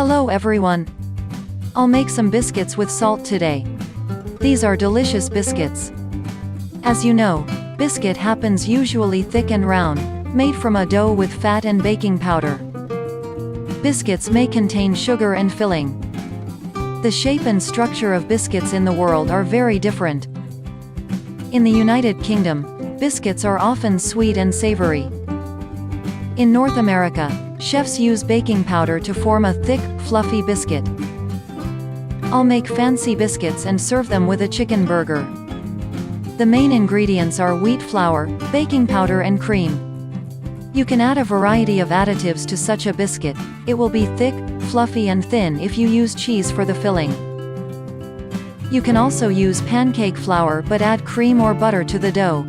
Hello everyone. I'll make some biscuits with salt today. These are delicious biscuits. As you know, biscuit happens usually thick and round, made from a dough with fat and baking powder. Biscuits may contain sugar and filling. The shape and structure of biscuits in the world are very different. In the United Kingdom, biscuits are often sweet and savory. In North America, chefs use baking powder to form a thick, fluffy biscuit. I'll make fancy biscuits and serve them with a chicken burger. The main ingredients are wheat flour, baking powder and cream. You can add a variety of additives to such a biscuit. It will be thick, fluffy and thin if you use cheese for the filling. You can also use pancake flour but add cream or butter to the dough.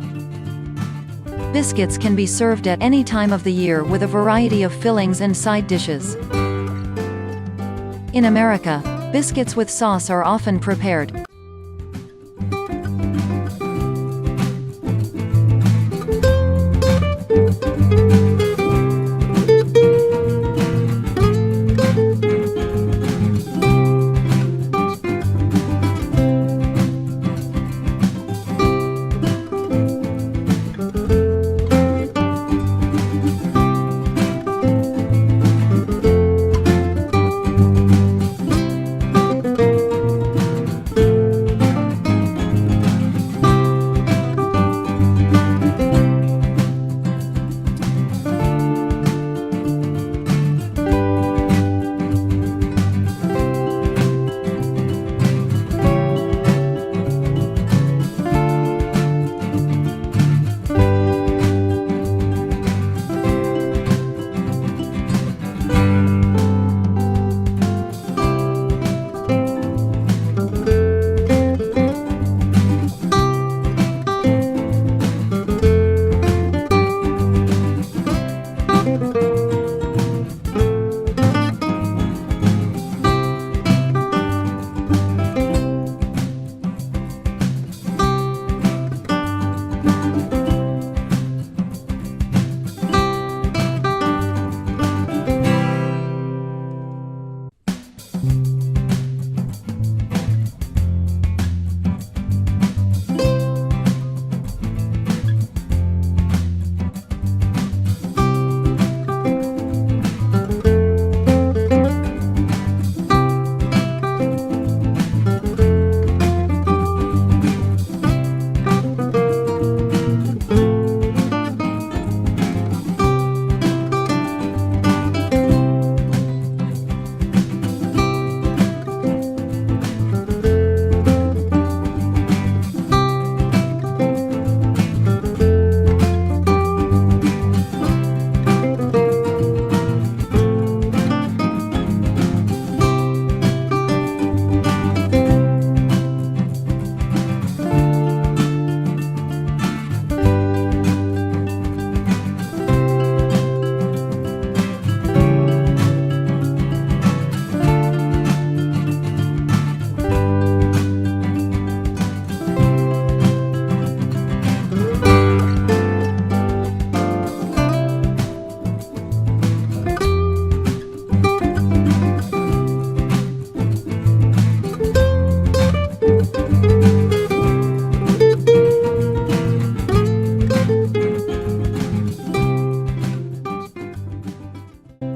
Biscuits can be served at any time of the year with a variety of fillings and side dishes. In America, biscuits with sauce are often prepared.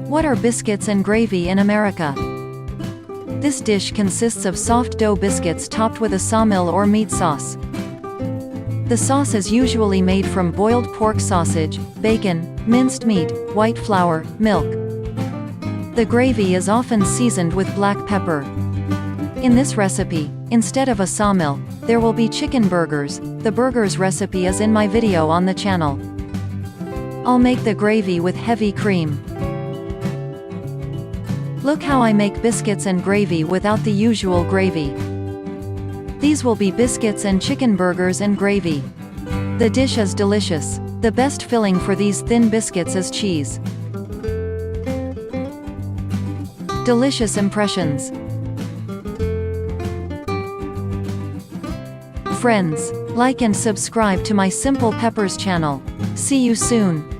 What are biscuits and gravy in America? This dish consists of soft dough biscuits topped with a sawmill or meat sauce. The sauce is usually made from boiled pork sausage, bacon, minced meat, white flour, milk. The gravy is often seasoned with black pepper. In this recipe, instead of a sawmill, there will be chicken burgers. The burgers recipe is in my video on the channel. I'll make the gravy with heavy cream. Look how I make biscuits and gravy without the usual gravy. These will be biscuits and chicken burgers and gravy. The dish is delicious. The best filling for these thin biscuits is cheese. Delicious impressions. Friends, like and subscribe to my Simple Peppers channel. See you soon.